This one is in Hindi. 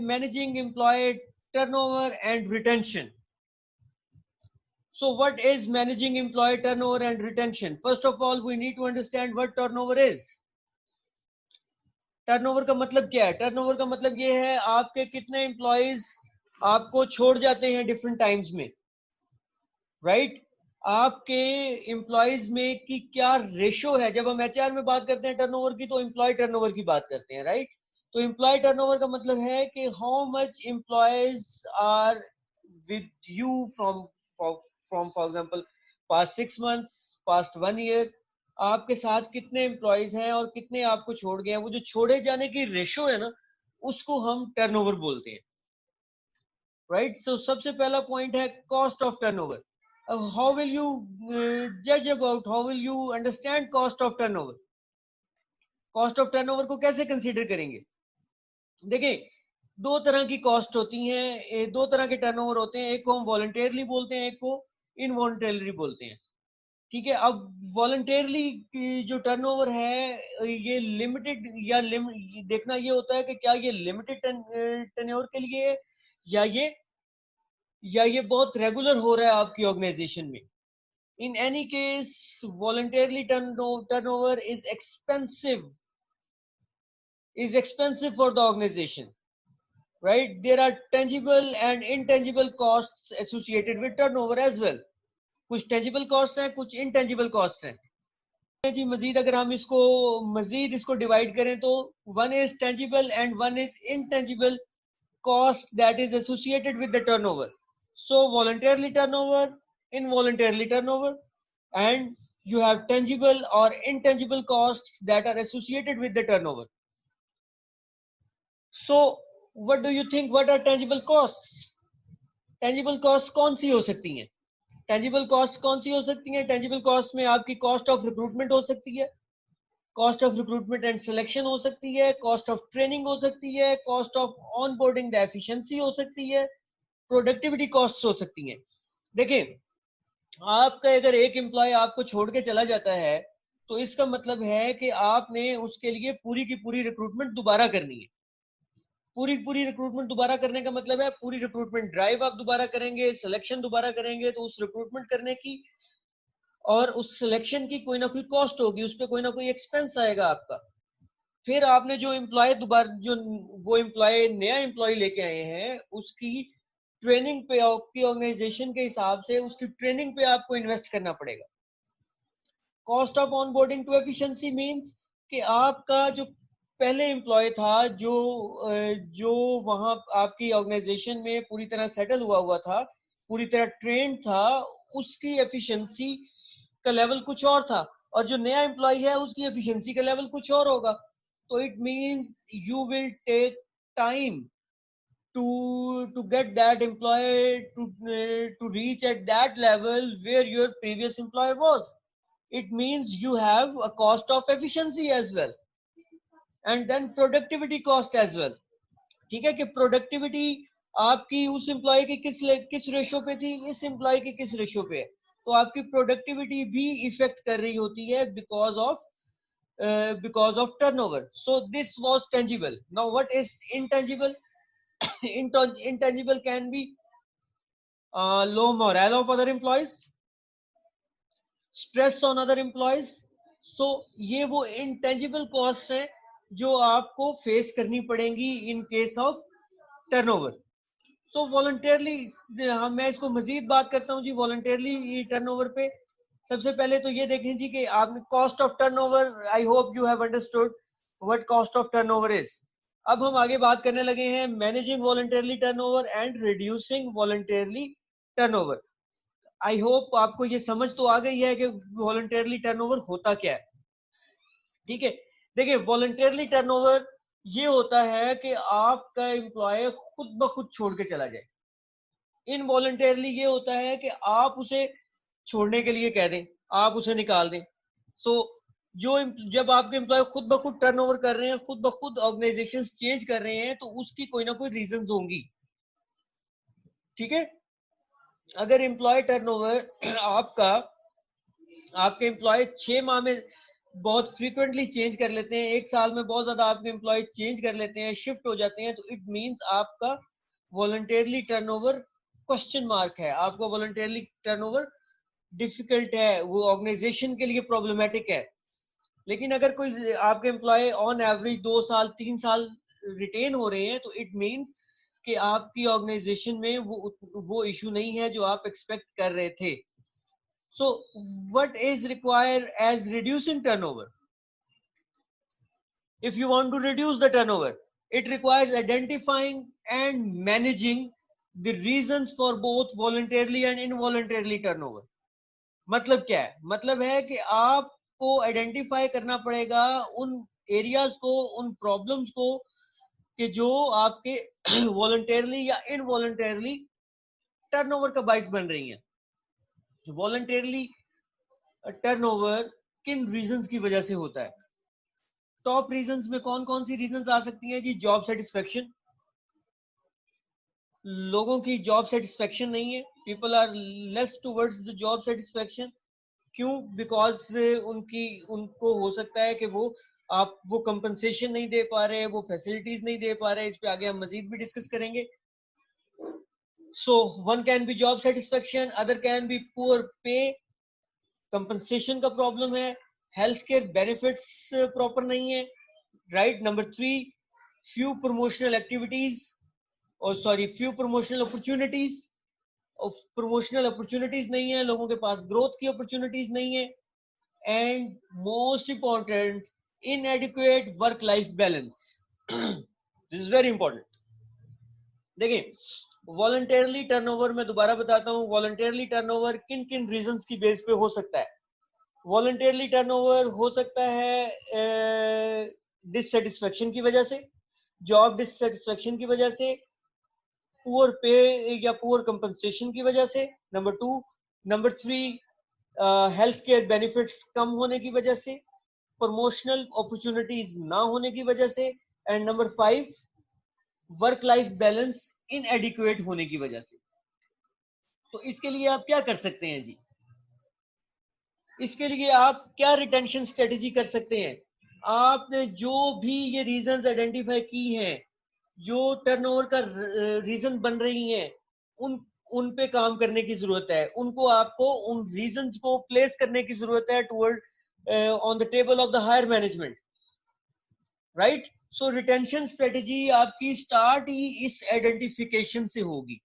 managing employee turnover and retention. So what is managing employee turnover and retention? First of all, we need to understand what turnover is. Turnover का मतलब क्या है? टर्नओवर का मतलब ये है आपके कितने एम्प्लॉइज आपको छोड़ जाते हैं डिफरेंट टाइम्स में, राइट? आपके एम्प्लॉइज में की क्या रेशो है? जब हम एचआर में बात करते हैं टर्नओवर की तो एम्प्लॉय टर्नओवर की बात करते हैं, राइट? तो एम्प्लॉय टर्नओवर का मतलब है कि how much employees are with you from for example past 6 months, past 1 year, आपके साथ कितने एम्प्लॉइज हैं और कितने आपको छोड़ गए हैं। वो जो छोड़े जाने की रेशो है ना, उसको हम टर्नओवर बोलते हैं, राइट? सो सबसे पहला पॉइंट है cost of turnover. How will you जज about, how will you understand cost of turnover? Cost of turnover को कैसे कंसीडर करेंगे? देखिए, दो तरह की कॉस्ट होती हैं, दो तरह के टर्नओवर होते हैं। एक को हम वॉलंटियरली बोलते हैं, एक को इनवॉलंटरली बोलते हैं, ठीक है? अब वॉलंटियरली की जो टर्नओवर है ये लिमिटेड या देखना ये होता है कि क्या ये लिमिटेड टर्नओवर के लिए है या ये बहुत रेगुलर हो रहा है आपकी ऑर्गेनाइजेशन में। In any case voluntarily turnover is expensive for the organization, right? There are tangible and intangible costs associated with turnover as well. कुछ टेंजिबल कॉस्ट हैं, कुछ इनटेंजिबल कॉस्ट हैं जी। मजीद अगर हम इसको डिवाइड करें तो one is tangible and one is intangible cost that is associated with the turnover. So voluntarily turnover, involuntarily turnover, and you have tangible or intangible costs that are associated with the turnover. So what do you think, what are tangible costs? tangible costs कौन सी हो सकती हैं? टेंजिबल कॉस्ट कौन सी हो सकती है? टेंजिबल कॉस्ट में आपकी कॉस्ट ऑफ रिक्रूटमेंट हो सकती है, cost of recruitment and selection हो सकती है, कॉस्ट ऑफ ट्रेनिंग हो सकती है, cost of onboarding the efficiency हो सकती है, प्रोडक्टिविटी कॉस्ट हो सकती हैं। देखिए, आपका अगर एक एम्प्लॉय आपको छोड़ के चला जाता है तो इसका मतलब है कि आपने उसके लिए पूरी की पूरी रिक्रूटमेंट दोबारा करनी है। पूरी रिक्रूटमेंट दोबारा करने का मतलब है पूरी रिक्रूटमेंट ड्राइव आप दोबारा करेंगे, सिलेक्शन दोबारा करेंगे, तो उस रिक्रूटमेंट करने की और उस सिलेक्शन की कोई ना कोई कॉस्ट होगी, उस पर कोई ना कोई एक्सपेंस आएगा आपका। फिर आपने जो एम्प्लॉय दोबारा जो वो एम्प्लॉय नया एम्प्लॉय लेके आए हैं उसकी ट्रेनिंग पे, आपकी ऑर्गेनाइजेशन के हिसाब से उसकी ट्रेनिंग पे आपको इन्वेस्ट करना पड़ेगा। Cost of onboarding to efficiency means कि आपका जो पहले एम्प्लॉय था जो वहां आपकी ऑर्गेनाइजेशन में पूरी तरह सेटल हुआ था, पूरी तरह ट्रेंड था, उसकी एफिशिएंसी का लेवल कुछ और था और जो नया एम्प्लॉय है उसकी एफिशिएंसी का लेवल कुछ और होगा। तो it means you will take time to get that employee to reach at that level where your previous employee was. It means you have a cost of efficiency as well and then productivity cost as well. ठीक है कि प्रोडक्टिविटी आपकी उस एम्प्लॉय की किस रेशो पे थी, इस एम्प्लॉय की किस रेशो पे है, तो आपकी प्रोडक्टिविटी भी इफेक्ट कर रही होती है because of turnover. So this was tangible. Now what is intangible? Intangible can be low morale of other employees, stress on other employees. So ये वो intangible costs हैं जो आपको फेस करनी पड़ेंगी in case of turnover. So voluntarily मैं इसको मजीद बात करता हूँ जी वॉलंटियरली टर्नओवर पे। सबसे पहले तो ये देखें जी कि आपने cost of turnover, I hope you have understood what cost of turnover is. अब हम आगे बात करने लगे हैं managing voluntarily turnover and reducing voluntarily turnover. I hope आपको ये समझ तो आ गई है कि वॉलंटियरली टर्नओवर होता क्या है, ठीक है? देखिए, वॉलंटियरली टर्नओवर ये होता है कि आपका एम्प्लॉय खुद ब खुद छोड़ के चला जाए। इनवॉलंटियरली ये होता है कि आप उसे छोड़ने के लिए कह दें, आप उसे निकाल दें। सो जो जब आपके एम्प्लॉय खुद ब खुद टर्नओवर कर रहे हैं, खुद ब खुद ऑर्गेनाइजेशन चेंज कर रहे हैं, तो उसकी कोई ना कोई रीजंस होंगी, ठीक है? अगर एम्प्लॉय टर्नओवर आपके एम्प्लॉय 6 माह में बहुत फ्रीक्वेंटली चेंज कर लेते हैं, एक साल में बहुत ज्यादा आपके एम्प्लॉय चेंज कर लेते हैं, शिफ्ट हो जाते हैं, तो इट मींस आपका वॉलंटियरली टर्नओवर क्वेश्चन मार्क है, आपका वॉलंटियरली टर्नओवर डिफिकल्ट है, वो ऑर्गेनाइजेशन के लिए प्रॉब्लमेटिक है। लेकिन अगर कोई आपके एम्प्लॉय ऑन एवरेज 2 साल 3 साल रिटेन हो रहे हैं, तो इट मींस कि आपकी ऑर्गेनाइजेशन में वो इशू नहीं है जो आप एक्सपेक्ट कर रहे थे। So what is required as reducing turnover? If you want to reduce the turnover, it requires identifying and managing the reasons for both voluntarily and involuntarily turnover. मतलब क्या है? मतलब है कि आपको आइडेंटिफाई करना पड़ेगा उन एरियाज को, उन प्रॉब्लम्स को कि जो आपके वॉलंटियरली या इनवॉलंटियरली टर्नओवर का बाइस बन रही हैं। वॉलंटियरली टर्नओवर किन रीजंस की वजह से होता है? टॉप रीजंस में कौन कौन सी रीजंस आ सकती हैं जी? जॉब सेटिस्फेक्शन, लोगों की जॉब सेटिस्फेक्शन नहीं है, people are less towards the job satisfaction. क्यों? बिकॉज उनको हो सकता है कि वो कंपनसेशन नहीं दे पा रहे, वो फैसिलिटीज नहीं दे पा रहे। इस पे आगे हम मजीद भी डिस्कस करेंगे। So one can be job satisfaction, other can be poor पे, कंपनसेशन का प्रॉब्लम है, हेल्थ केयर बेनिफिट्स प्रॉपर नहीं है, right. Number 3, few promotional activities, और sorry few promotional opportunities, promotional opportunities नहीं है, लोगों के पास ग्रोथ की अपॉर्चुनिटीज नहीं है, and most important, इनएडिक्वेट work life balance. This is very important. देखिए, वॉलंटियरली टर्नओवर में दोबारा बताता हूं, वॉलंटियरली टर्नओवर किन किन रीजंस की बेस पे हो सकता है? वॉलंटियरली टर्नओवर हो सकता है डिससेटिस्फेक्शन की वजह से, जॉब डिससेटिस्फेक्शन की वजह से, पुअर पे या पुअर कंपनसेशन की वजह से, number 2। Number 3, health care benefits कम होने की वजह से, प्रमोशनल अपॉर्चुनिटीज ना होने की वजह से, and number 5, work life balance इनएडिक्वेट होने की वजह से। तो इसके लिए आप क्या कर सकते हैं जी? इसके लिए आप क्या रिटेंशन स्ट्रेटेजी कर सकते हैं? आपने जो भी ये रीजंस आइडेंटिफाई की हैं, जो टर्नओवर का रीजन बन रही हैं, उन पे काम करने की जरूरत है। उनको आपको उन रीजंस को प्लेस करने की जरूरत है toward on the table of the higher management, right. So retention strategy आपकी स्टार्ट ही इस आइडेंटिफिकेशन से होगी।